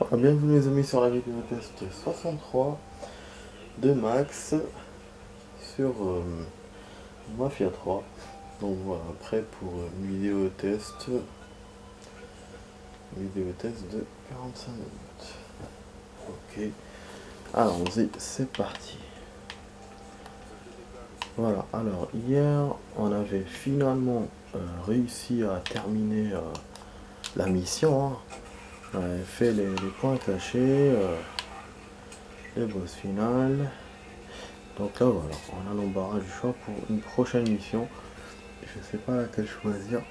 Bienvenue les amis sur la vidéo test 63 de Max sur Mafia 3. Donc voilà, prêt pour une vidéo test de 45 minutes. Ok, allons-y, c'est parti. Voilà, alors hier on avait finalement réussi à terminer la mission, hein. On avait fait les points cachés, les boss finales. Donc là voilà, on a l'embarras du choix pour une prochaine mission. Je sais pas laquelle choisir.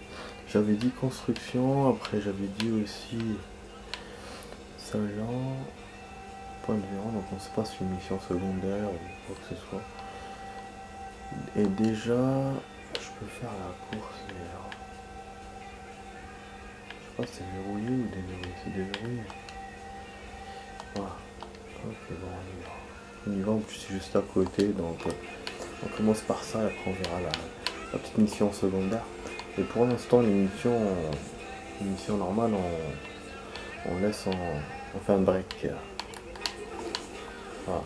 J'avais dit construction, après j'avais dit aussi Salon, point de vue, donc on sait pas si une mission secondaire ou quoi que ce soit. Et déjà, je peux faire la course d'ailleurs. Je sais pas si c'est verrouillé ou déverrouillé, c'est déverrouillé. Voilà. Ok, bon, on y va. En plus c'est juste à côté, donc on commence par ça et après on verra la petite mission secondaire. Et pour l'instant les missions normales on laisse on fait un break. Voilà.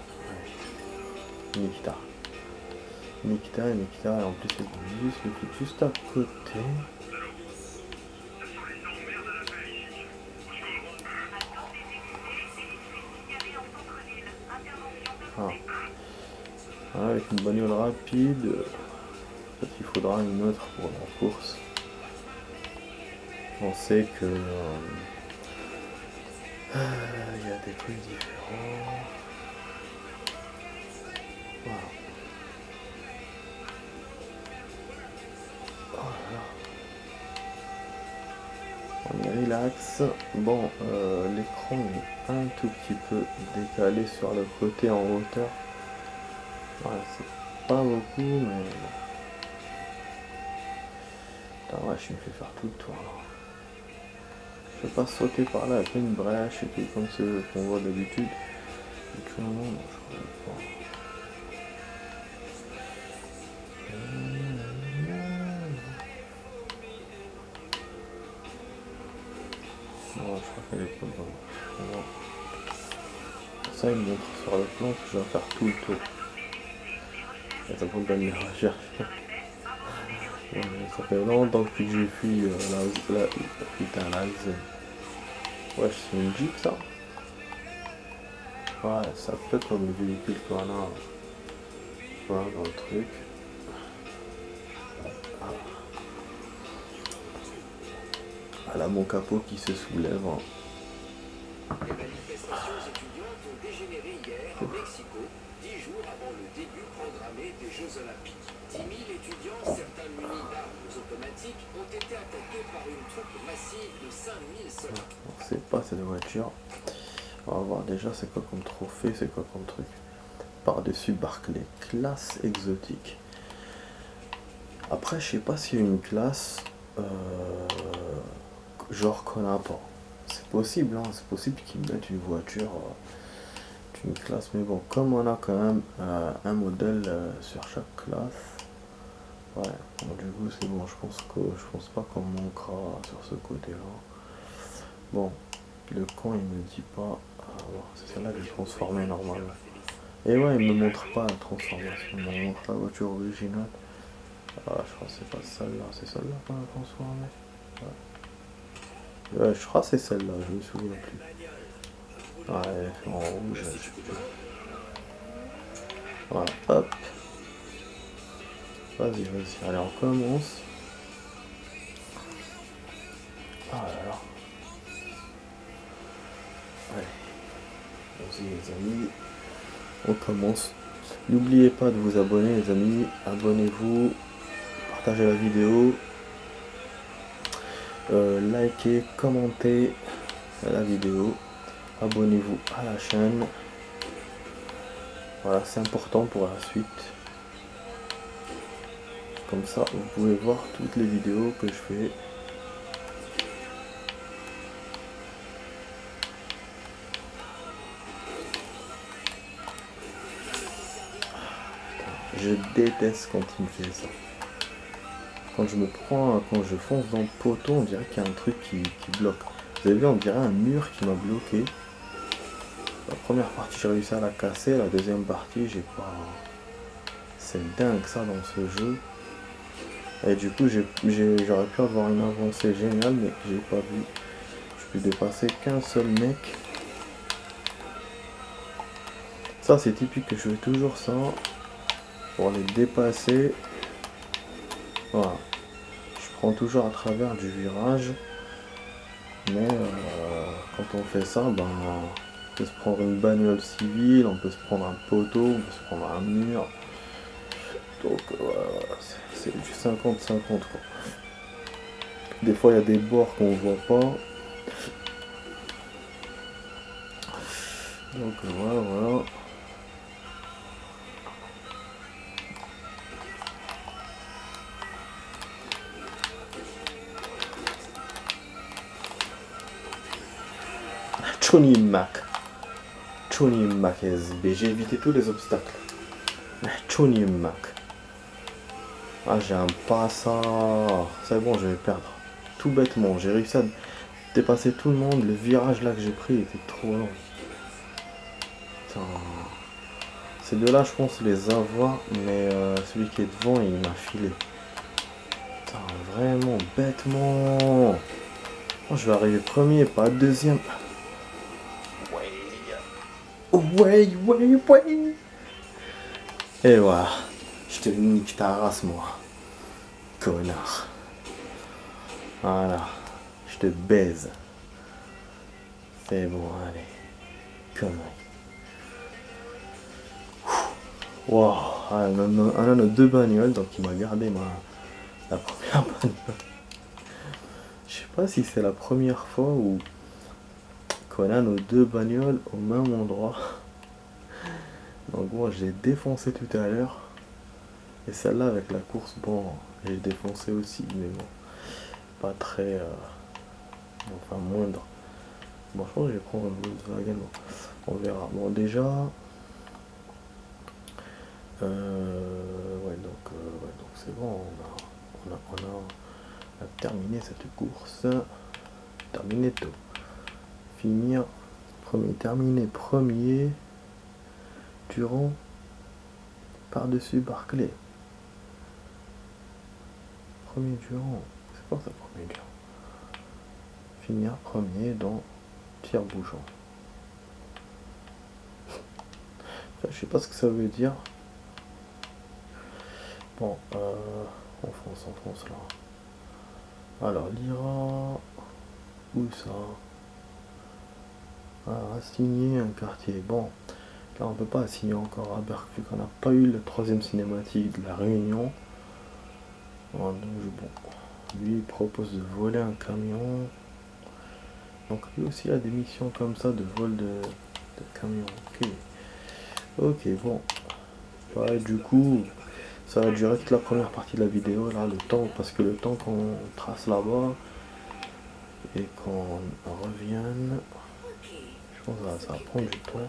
Nikita et en plus c'est juste le truc juste à côté. Voilà, avec une bagnole rapide. Peut-être qu'il faudra une autre pour la course. On sait que il y a des trucs différents. Voilà. Oh là là. On est relax. Bon, l'écran est un tout petit peu décalé sur le côté en hauteur. Voilà, c'est pas beaucoup, mais bon. Putain, ouais, je me fais faire tout le tour là. Je peux pas sauter par là avec une brèche et tout comme ce qu'on voit d'habitude. Et tout le monde, je crois pas. Non, je crois qu'elle est pas bonne. Ça, il me montre sur le plan que je dois faire tout le tour. Et ça vaut bien de les rechercher. Ça fait longtemps que j'ai fui putain, la zone. Ouais, c'est une Jeep ça. Ouais, ça peut être comme le véhicule qu'on a voilà, dans le truc. Voilà mon capot qui se soulève. Les manifestations étudiantes ont dégénéré hier à Mexico, 10 jours avant le début programmé des Jeux Olympiques. 10 000 étudiants, certains munis d'armes automatiques, ont été attaqués par une troupe massive de 5 000 soldats. On sait pas cette voiture. On va voir déjà c'est quoi comme trophée, c'est quoi comme truc. Par-dessus Barclay, classe exotique. Après, je sais pas s'il y a une classe genre qu'on n'a pas. C'est possible, hein, c'est possible qu'ils mettent une voiture, une classe, mais bon, comme on a quand même un modèle sur chaque classe, ouais, bon, du coup c'est bon, je pense pas qu'on manquera sur ce côté-là. Bon, le camp il me dit pas, c'est celle-là que j'ai transformée normalement. Et ouais, il me montre pas la transformation, il me montre la voiture originale. Ah, je crois que c'est pas celle-là, c'est celle-là qu'on a transformée. Ouais, je crois que c'est celle-là, je me souviens plus. Ouais, en rouge, je sais plus. Voilà, hop. Vas-y, allez, on commence. Ah là là. Allez, vas-y les amis, on commence. N'oubliez pas de vous abonner les amis, abonnez-vous, partagez la vidéo, likez, commentez la vidéo, abonnez-vous à la chaîne. Voilà, c'est important pour la suite. Comme ça, vous pouvez voir toutes les vidéos que je fais. Je déteste quand il me fait ça. Quand je fonce dans le poteau, on dirait qu'il y a un truc qui bloque. Vous avez vu, on dirait un mur qui m'a bloqué. La première partie, j'ai réussi à la casser. La deuxième partie, j'ai pas... C'est dingue ça dans ce jeu. Et du coup, j'aurais pu avoir une avancée géniale, mais j'ai pas vu. Je peux dépasser qu'un seul mec. Ça, c'est typique que je fais toujours ça. Pour les dépasser. Voilà. Je prends toujours à travers du virage. Mais quand on fait ça, ben, on peut se prendre une bagnole civile, on peut se prendre un poteau, on peut se prendre un mur. Donc voilà, c'est du 50-50 quoi. Des fois il y a des bords qu'on voit pas. Donc voilà. Johnny Mac. Johnny Mac SB. J'ai évité tous les obstacles. Johnny Mac. Ah, j'aime pas ça. C'est bon, je vais perdre. Tout bêtement, j'ai réussi à dépasser tout le monde. Le virage là que j'ai pris était trop long. Putain. Ces deux-là, je pense les avoir, mais celui qui est devant, il m'a filé. Putain, vraiment bêtement. Oh, je vais arriver premier, pas deuxième. Ouais. Et voilà. Je te nique ta race, moi. Connard. Voilà. Je te baise. C'est bon, allez. Connerie. Wow. Ah, on a nos deux bagnoles, donc il m'a gardé la première bagnole. Je sais pas si c'est la première fois où qu'on a nos deux bagnoles au même endroit. Donc moi j'ai défoncé tout à l'heure. Et celle-là avec la course, bon, j'ai défoncé aussi, mais bon, pas très... enfin moindre. Bon, je pense que je vais prendre un Volkswagen, on verra. Bon déjà... ouais, donc c'est bon, on a terminé cette course. Terminé tout. Finir premier, terminer premier. Durant par-dessus Barclay. Premier Durand. C'est quoi ça, premier Durand? Finir premier dans tire-bouchon. Je sais pas ce que ça veut dire. Bon, on fonce là. Alors, l'IRA. Où ça? Ah, assigner un quartier. Bon, là on peut pas assigner encore à Berck vu qu'on n'a pas eu le troisième cinématique de la Réunion. Donc bon, lui il propose de voler un camion. Donc lui aussi il a des missions comme ça de vol de camion. Ok, bon. Ouais, du coup, ça va durer toute la première partie de la vidéo là, le temps, parce que le temps qu'on trace là-bas et qu'on revienne, je pense que ça va prendre du temps.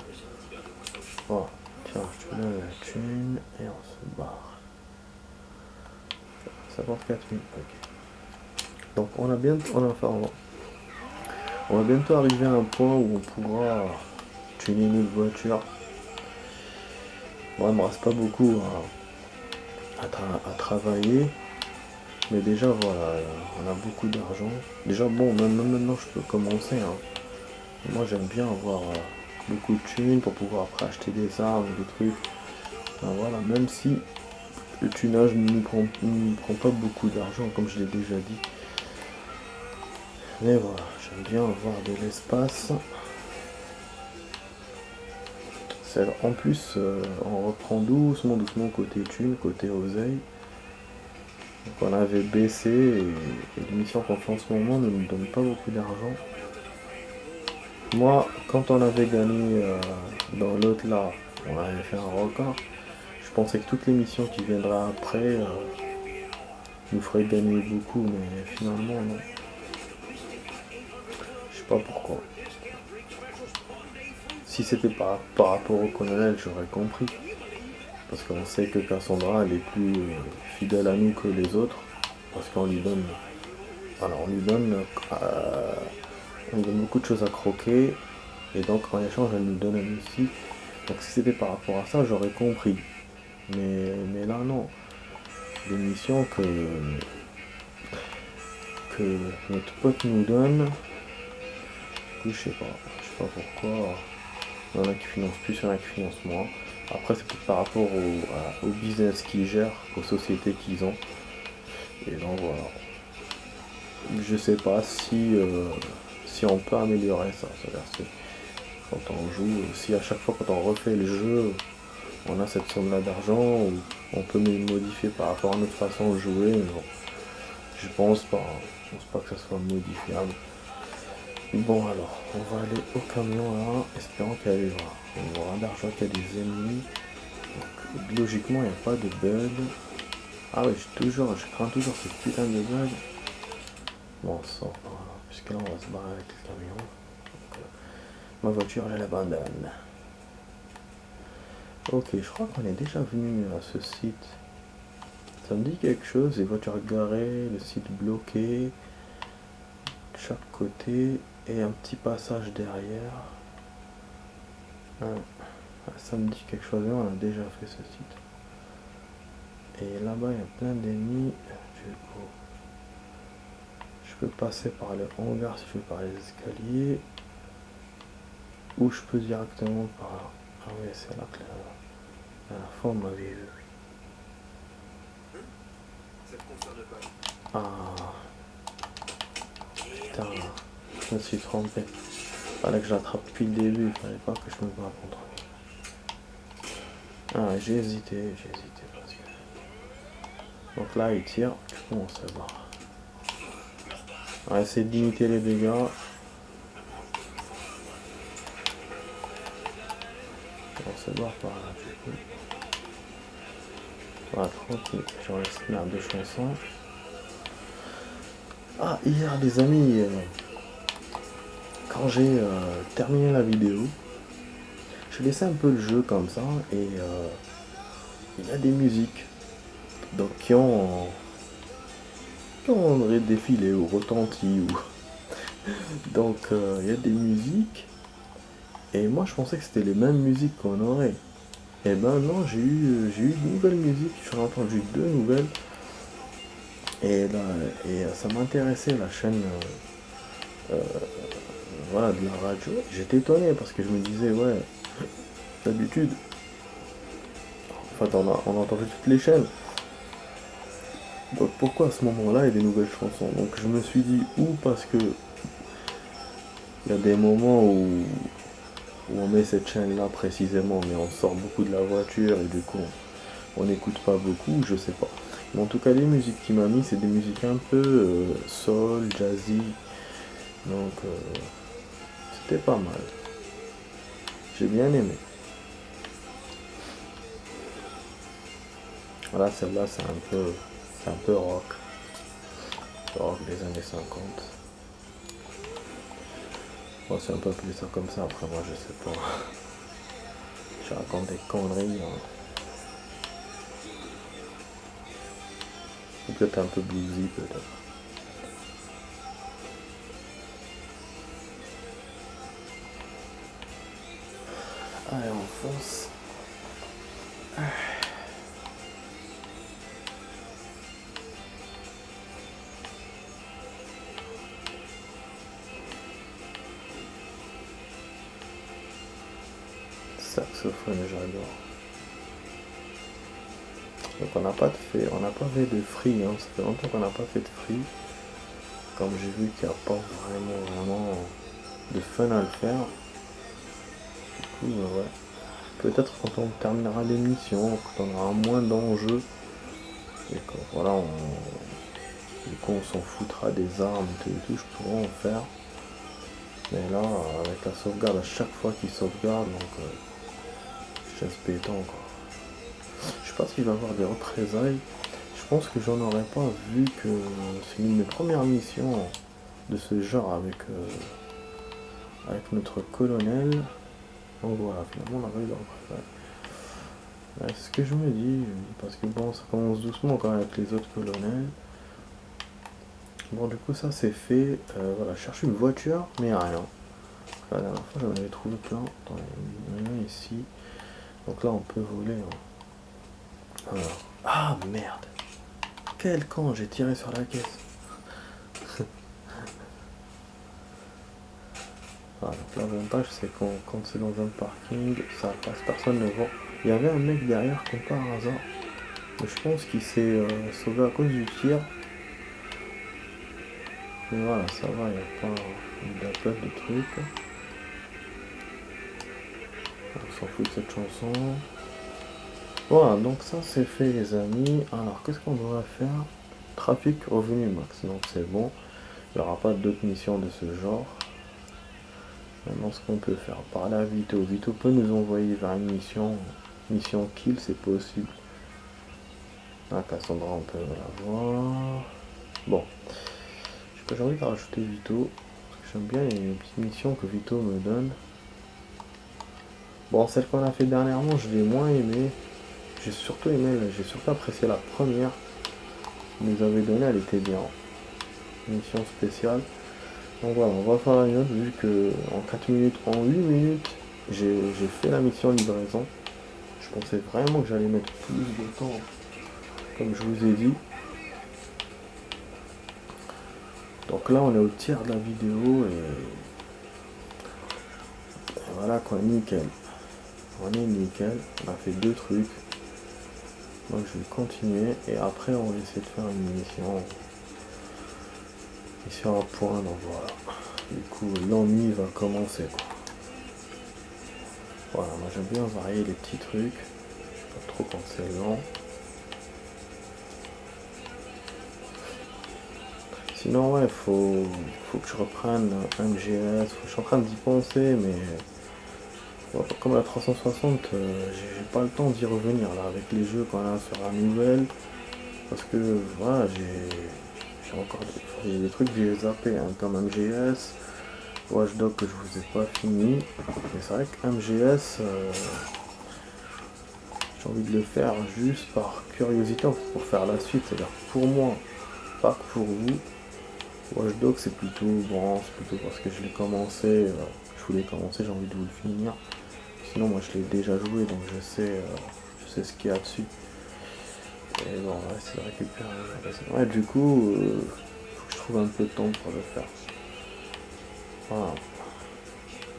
Voilà, tiens, je te donne la thune et on se barre. 54 minutes, ok. Donc on va bientôt arriver à un point où on pourra tuner une voiture. Bon, il me reste pas beaucoup à travailler, mais déjà voilà, on a beaucoup d'argent. Déjà bon, même maintenant je peux commencer. Moi j'aime bien avoir beaucoup de thunes pour pouvoir après acheter des armes, des trucs. Enfin, voilà, même si le tunage ne nous prend pas beaucoup d'argent, comme je l'ai déjà dit. Mais voilà, j'aime bien avoir de l'espace. En plus, on reprend doucement côté thune, côté oseille. Donc on avait baissé et l'émission qu'on fait en ce moment ne nous donne pas beaucoup d'argent. Moi, quand on avait gagné dans l'autre là, on avait fait un record. Je pensais que toutes les missions qui viendraient après nous feraient gagner beaucoup, mais finalement non. Je sais pas pourquoi. Si c'était par rapport au colonel, j'aurais compris. Parce qu'on sait que Cassandra, elle est plus fidèle à nous que les autres. Parce qu'on lui donne... Alors, on lui donne beaucoup de choses à croquer. Et donc en échange, elle nous donne un outil. Donc si c'était par rapport à ça, j'aurais compris. Mais là, non. Des missions que notre pote nous donne, du coup, je sais pas pourquoi. Il y en a qui financent plus, il y en a qui financent moins. Après, c'est peut-être par rapport au business qu'ils gèrent, aux sociétés qu'ils ont. Et donc voilà. Je sais pas si on peut améliorer ça. C'est-à-dire quand on joue, si à chaque fois quand on refait le jeu, on a cette somme-là d'argent, ou on peut modifier par rapport à notre façon de jouer. Mais bon, je pense pas. Je pense pas que ça soit modifiable. Bon alors, on va aller au camion là, espérant qu'il y a un radar, je vois qu'il y a des ennemis. Donc, logiquement, il n'y a pas de bug. Ah oui, je crains toujours ce putain de bug. Bon, on sort par là, puisque là on va se barrer avec le camion. Donc, ma voiture, elle abandonne. Ok, je crois qu'on est déjà venu à ce site. Ça me dit quelque chose, les voitures garées, le site bloqué, de chaque côté, et un petit passage derrière. Ça me dit quelque chose, mais on a déjà fait ce site. Et là-bas, il y a plein d'ennemis. Je peux passer par le hangar si je veux, par les escaliers. Ou je peux directement par là. Ah oui, c'est là que la fois on m'avait vu. Ça te concerne pas. Ah, putain, je me suis trompé. Fallait que je l'attrape depuis le début, fallait pas que je me bats contre lui. Ah, j'ai hésité parce que... Donc là, il tire, du coup on se barre. On va essayer de limiter les dégâts. On se barre par là, du coup. Voilà, tranquille, j'en laisse plein de chansons. Ah, hier les amis, quand j'ai terminé la vidéo, j'ai laissé un peu le jeu comme ça et il y a des musiques donc, qui ont défilé ou retenti. Donc il y a des musiques et moi je pensais que c'était les mêmes musiques qu'on aurait. Et ben non, j'ai eu de nouvelles musiques, j'en ai entendu deux nouvelles. Et là, ça m'intéressait la chaîne voilà, de la radio. J'étais étonné parce que je me disais ouais, d'habitude, en fait on a entendu toutes les chaînes. Donc pourquoi à ce moment-là il y a des nouvelles chansons? Donc je me suis dit ou parce que il y a des moments où on met cette chaîne-là précisément, mais on sort beaucoup de la voiture et du coup on n'écoute pas beaucoup, je sais pas. Mais en tout cas les musiques qu'il m'a mis c'est des musiques un peu soul, jazzy, donc c'était pas mal. J'ai bien aimé. Voilà, celle-là c'est un peu rock. Rock des années 50. Bon, c'est un peu plus ça comme ça, après moi je sais pas. Je raconte des conneries. Hein. Ou peut-être un peu bluesy peut-être. Allez, on fonce. Saxophone, j'adore. Donc on n'a pas fait de free, hein. Ça fait longtemps qu'on n'a pas fait de free. Comme j'ai vu qu'il n'y a pas vraiment de fun à le faire. Du coup, ouais. Peut-être quand on terminera l'émission, quand on aura moins d'enjeux. Et quand voilà, du coup on s'en foutra des armes et tout, je pourrais en faire. Mais là, avec la sauvegarde à chaque fois qu'il sauvegarde, donc je laisse pétant quoi. Je sais pas s'il va y avoir des représailles. Je pense que j'en aurais pas vu que c'est une de mes premières missions de ce genre avec notre colonel. Donc voilà, finalement on a pas eu de représailles. Ouais, c'est ce que je me dis, parce que bon, ça commence doucement quand même avec les autres colonels. Bon, du coup ça c'est fait. Voilà, je cherche une voiture, mais rien. La dernière fois, j'en avais trouvé plein. Attends, il y en a ici. Donc là, on peut voler. Hein. Alors. Ah, merde. Quel con, j'ai tiré sur la caisse. Voilà, donc l'avantage, c'est quand c'est dans un parking, ça passe, personne ne voit. Il y avait un mec derrière, comme par hasard. Mais je pense qu'il s'est sauvé à cause du tir. Mais voilà, ça va, il n'y a pas d'appel de trucs. On s'en fout de cette chanson. Voilà, donc ça c'est fait les amis. Alors qu'est-ce qu'on devrait faire? Trafic revenu max, donc c'est bon. Il n'y aura pas d'autres missions de ce genre. Maintenant ce qu'on peut faire, parler à Vito. Vito peut nous envoyer vers une mission. Mission kill, c'est possible. Ah, Cassandra, on peut la voir. Bon. J'ai envie de rajouter Vito. Parce que j'aime bien les petites missions que Vito me donne. Bon, celle qu'on a fait dernièrement, je l'ai moins aimé. J'ai surtout apprécié la première. Il nous avait donné, elle était bien. Mission spéciale. Donc voilà, on va faire une autre vu que en 4 minutes, en 8 minutes, j'ai fait la mission livraison. Je pensais vraiment que j'allais mettre plus de temps, comme je vous ai dit. Donc là, on est au tiers de la vidéo et voilà quoi, nickel. On est nickel, on a fait 2 trucs. Donc je vais continuer et après on va essayer de faire une mission à point, donc voilà. Du coup l'ennui va commencer quoi. Voilà, moi j'aime bien varier les petits trucs, pas trop quand c'est lent. Sinon ouais, faut que je reprenne un MGS, je suis en train d'y penser mais comme la 360, j'ai pas le temps d'y revenir là avec les jeux qu'on a sur la nouvelle. Parce que voilà, j'ai encore des trucs que j'ai zappé, hein, comme MGS, Watchdog que je vous ai pas fini. Mais c'est vrai que MGS, j'ai envie de le faire juste par curiosité pour faire la suite, c'est-à-dire pour moi, pas que pour vous. Watchdog c'est plutôt parce que je l'ai commencé, je voulais commencer, j'ai envie de vous le finir. Sinon moi je l'ai déjà joué donc je sais ce qu'il y a dessus. Et bon, on va essayer de récupérer. Ouais, du coup, faut que je trouve un peu de temps pour le faire. Voilà.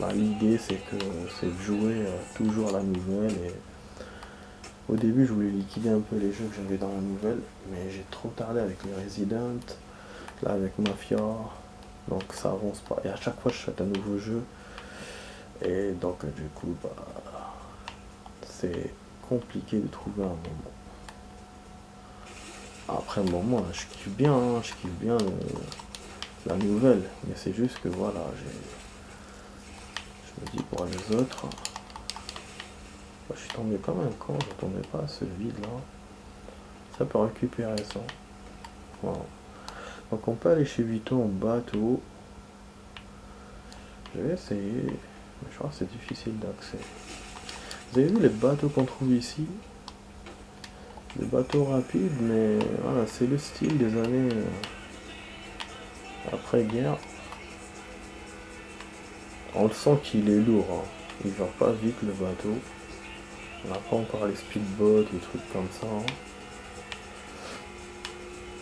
Bah, l'idée c'est de jouer toujours à la nouvelle et au début je voulais liquider un peu les jeux que j'avais dans la nouvelle, mais j'ai trop tardé avec les Resident, là avec Mafia, donc ça avance pas. Et à chaque fois je fais un nouveau jeu et donc du coup bah c'est compliqué de trouver un moment. Après un moment je kiffe bien, la nouvelle, mais c'est juste que voilà, je me dis pour les autres, je suis tombé comme un con, je tombais pas à ce vide là, ça peut récupérer ça. Voilà. Donc on peut aller chez Vito en bateau, je vais essayer, mais je crois que c'est difficile d'accès. Vous avez vu les bateaux qu'on trouve ici, des bateaux rapides, mais voilà, c'est le style des années après-guerre. On le sent qu'il est lourd, hein. Il va pas vite le bateau. On n'a pas encore les speedboats, des trucs comme ça. Hein.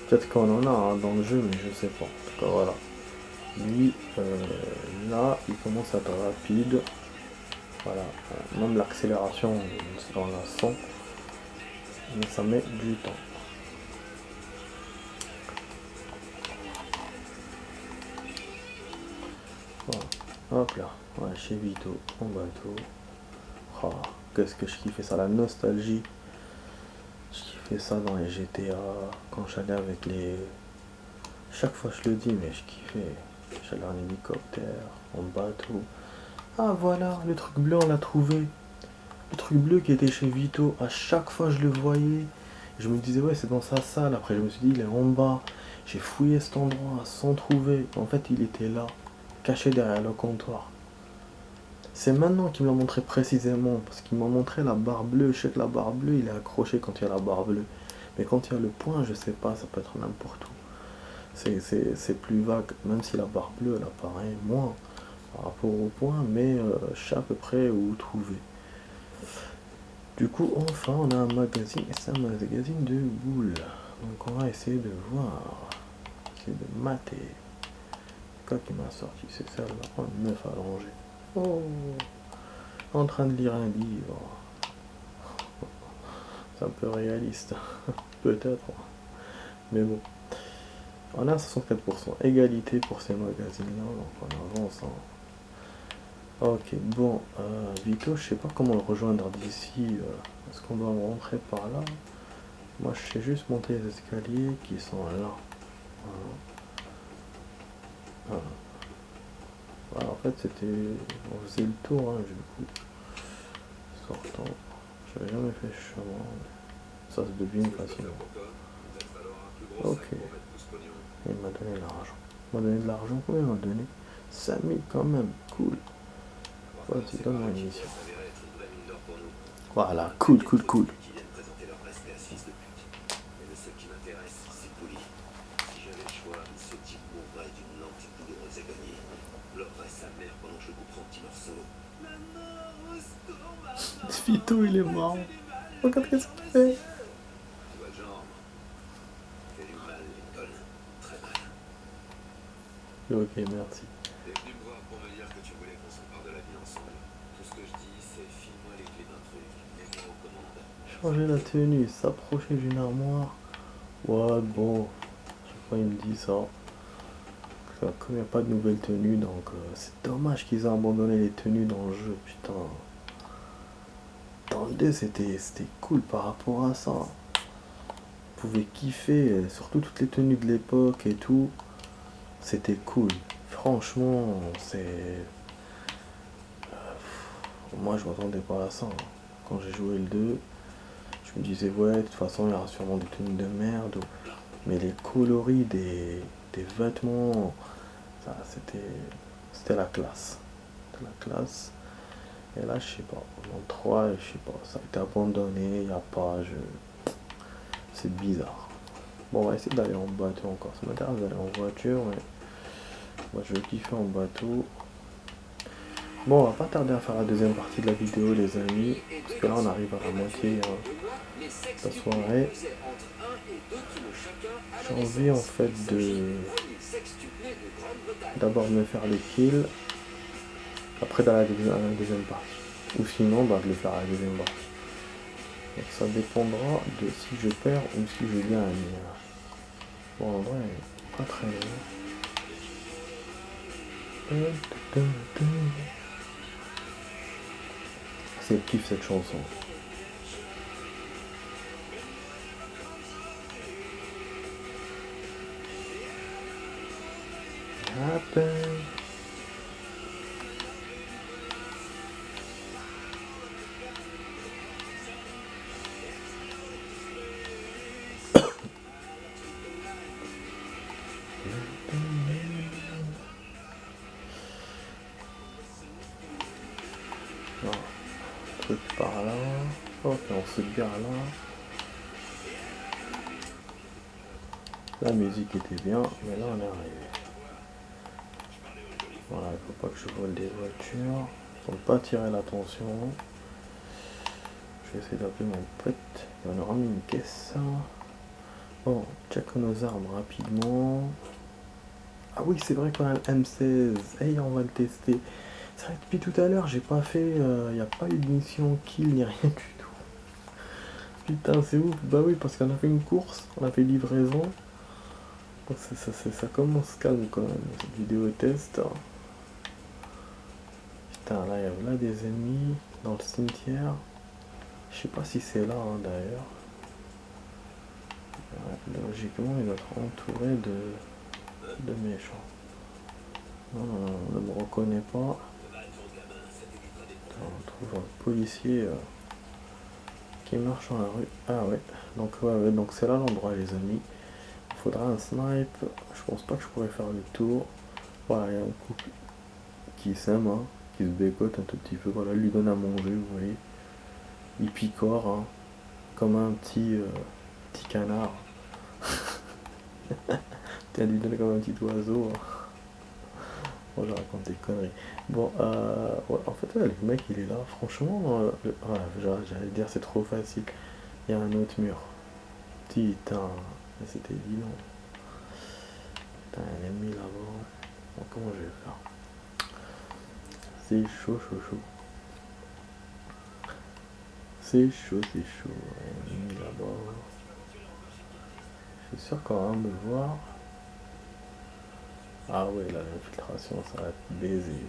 Peut-être qu'on en a hein, dans le jeu, mais je sais pas. En tout cas, voilà. Lui, là, il commence à être rapide. Voilà. Même l'accélération, on la sent. Mais ça met du temps. Voilà. Hop là. Ouais, chez Vito, en bateau. Oh, qu'est-ce que je kiffais ça, la nostalgie. Je kiffais ça dans les GTA, quand j'allais avec les... Chaque fois je le dis, mais je kiffais. J'allais en hélicoptère, en bateau. Ah voilà, le truc bleu on l'a trouvé. Le truc bleu qui était chez Vito, à chaque fois je le voyais. Je me disais ouais c'est dans sa salle, après je me suis dit il est en bas. J'ai fouillé cet endroit sans trouver. En fait il était là, caché derrière le comptoir. C'est maintenant qu'il me l'a montré précisément, parce qu'il m'a montré la barre bleue. Je sais que la barre bleue, il est accroché quand il y a la barre bleue. Mais quand il y a le point, je sais pas, ça peut être n'importe où. C'est plus vague, même si la barre bleue, elle apparaît moins. par rapport au point, mais je sais à peu près où trouver. Du coup, enfin, on a un magazine, et c'est un magazine de boules. Donc on va essayer de voir, essayer de mater. Quoi qui m'a sorti, c'est celle-là, oh, une meuf allongée. Oh, en train de lire un livre. C'est un peu réaliste, peut-être, mais bon. On a 64%, égalité pour ces magazines-là, donc on avance. Ok, bon, Vito, je sais pas comment le rejoindre d'ici. Est-ce qu'on doit rentrer par là? Moi, je sais juste monter les escaliers qui sont là. Voilà. Voilà. Voilà, en fait, c'était... On faisait le tour, hein, du coup. Sortant. J'avais jamais fait ce chemin, mais ça se devine facilement. Ok. Il m'a donné de l'argent. Il m'a donné de l'argent, combien il m'a donné? 5000 quand même, cool. Vas-y, donne-moi une mission. Voilà, cool, cool, cool. Vito, il est marrant. Regarde qu'est-ce qu'il fait. Ok, merci. T'es venu me voir pour me dire que tu voulais qu'on s'empare de la vie ensemble. Tout ce que je dis, c'est file-moi les clés d'un truc, mets-moi aux commandes. Changer la tenue, s'approcher d'une armoire. Ouais, bon, je sais pas, il me dit ça. Comme il n'y a pas de nouvelles tenues, donc c'est dommage qu'ils aient abandonné les tenues dans le jeu, putain. Dans le 2, c'était cool par rapport à ça. Vous pouvez kiffer, surtout toutes les tenues de l'époque et tout. C'était cool. Franchement, c'est... Moi, je m'attendais pas à ça. Quand j'ai joué le 2, je me disais, ouais, de toute façon, il y aura sûrement des tenues de merde. Mais les coloris des vêtements, ça, c'était la classe. C'était la classe. Et là, je sais pas, dans le 3, je sais pas, ça a été abandonné, il n'y a pas, c'est bizarre. Bon, on va essayer d'aller en bateau encore. Ça m'intéresse d'aller en voiture, mais moi je vais kiffer en bateau. Bon, on va pas tarder à faire la deuxième partie de la vidéo, les amis, parce que là on arrive à la moitié de la soirée. J'ai envie en fait de d'abord me faire les kills, après dans la deuxième partie. Ou sinon, bah, de le faire à la deuxième partie. Donc ça dépendra de si je perds ou si je gagne. Bon, en vrai, pas très loin. C'est le kiff cette chanson. Happen. Non, truc par là. Ok, on se gare là. La musique était bien, mais là on est arrivé. Voilà, il faut pas que je vole des voitures. Faut pas attirer l'attention. Je vais essayer d'appeler mon pote. Il va nous ramener une caisse. Bon, check nos armes rapidement. Ah oui, c'est vrai qu'on a le M16. Hey, on va le tester. C'est vrai que depuis tout à l'heure, j'ai pas fait... Il n'y a pas eu de mission kill ni rien du tout. Putain, c'est ouf. Bah oui, parce qu'on a fait une course. On a fait livraison. Donc ça commence calme quand même. Cette vidéo test. Putain, là, il y a là des ennemis dans le cimetière. Je sais pas si c'est là, hein, d'ailleurs. Ouais, logiquement, il doit être entouré de méchants. Non, on ne me reconnaît pas. On trouve un policier qui marche dans la rue. Ah ouais, donc ouais, donc c'est là l'endroit, les amis. Il faudra un snipe. Je pense pas que je pourrais faire le tour. Voilà, il y a un couple qui s'aime, hein, qui se bécote un tout petit peu. Voilà, lui donne à manger, vous voyez. Il picore, hein, comme un petit canard. Tiens, lui donne comme un petit oiseau. Hein. Moi je raconte des conneries. Bon, ouais, en fait, ouais, le mec il est là. Franchement, ouais, j'allais dire c'est trop facile. Il y a un autre mur. Putain, mais c'était évident. Putain, il y a un ennemi là-bas. Bon, comment je vais faire? C'est chaud, chaud, chaud. C'est chaud, c'est chaud. Il y a un ennemi là-bas. Je suis sûr qu'on va me voir. Ah ouais, là, l'infiltration, ça va être baisé.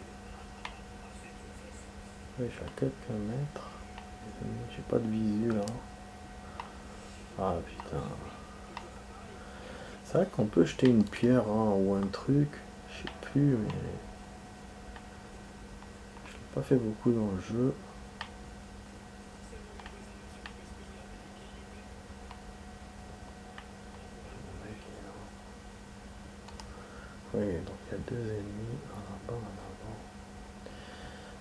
Ouais, je suis à quelques mètres. J'ai pas de visu là. Ah putain. C'est vrai qu'on peut jeter une pierre hein, ou un truc. Je sais plus, mais. Je l'ai pas fait beaucoup dans le jeu. Oui, donc il y a deux ennemis. Un là-bas,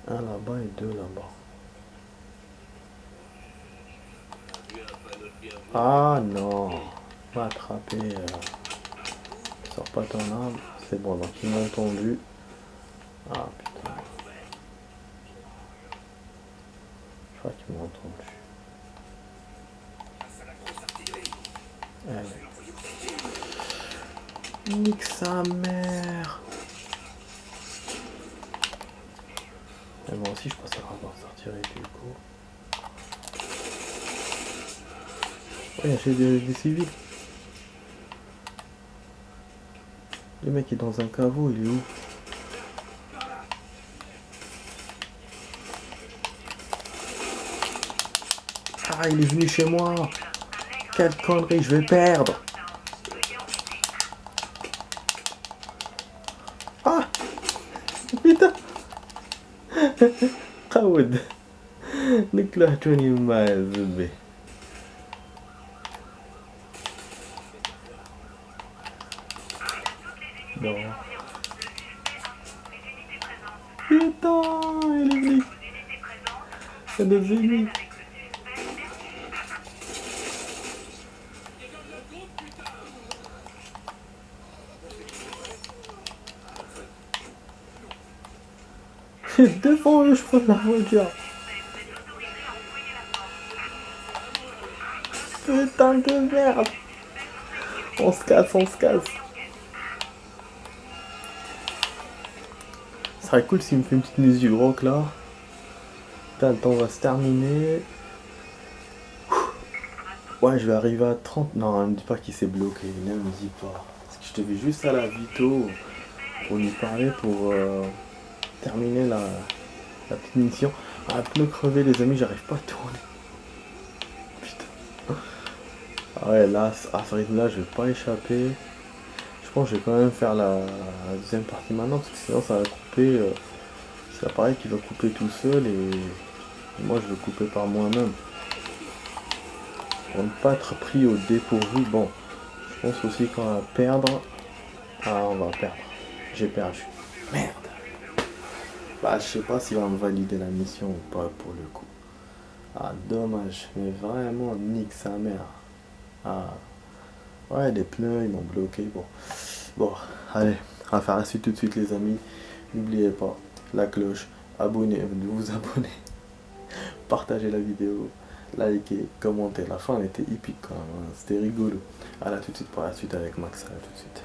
un là-bas. Un là-bas et deux là-bas. Ah non. M'a attrapé. Sors pas ton arme. C'est bon, donc ils m'ont entendu. Ah putain. Je crois qu'ils m'ont entendu. Allez. Nique sa mère. Et moi aussi je pense à avoir sortir du coup. Ouais, j'ai des civils. Le mec est dans un caveau, il est où? Ah, il est venu chez moi. Quelle connerie, je vais perdre. Ah, putain. Raoud. Nicolas Johnny Miles, non. Putain, il est venu. C'est nos ennemis. Devant eux, je prends la voiture. Putain de merde. On se casse, on se casse. Ça serait cool s'il me fait une petite musique rock là. Putain, le temps va se terminer. Ouais, je vais arriver à 30. Non, ne me dis pas qu'il s'est bloqué. Ne me dis pas. Parce que je te vais juste à la Vito pour lui parler pour terminer la petite mission. Ah, pneu crevé, les amis, j'arrive pas à tourner. Putain. Ah ouais, là, à ce rythme-là, je vais pas échapper. Je pense que je vais quand même faire la deuxième partie maintenant, parce que sinon ça va couper. C'est l'appareil qui va couper tout seul et moi je vais couper par moi-même. Pour ne pas être pris au dépourvu. Bon, je pense aussi qu'on va perdre. Ah, on va perdre. J'ai perdu. Merde. Bah, je sais pas s'il va me valider la mission ou pas pour le coup. Ah, dommage. Mais vraiment, nique sa mère. Ah. Ouais, les pneus, ils m'ont bloqué. Bon. Bon, allez. On va faire la suite tout de suite, les amis. N'oubliez pas la cloche. Abonnez-vous, vous abonnez. Partagez la vidéo. Likez, commentez. La fin, elle était épique quand même. Hein. C'était rigolo. À là tout de suite pour la suite avec Max. À là tout de suite.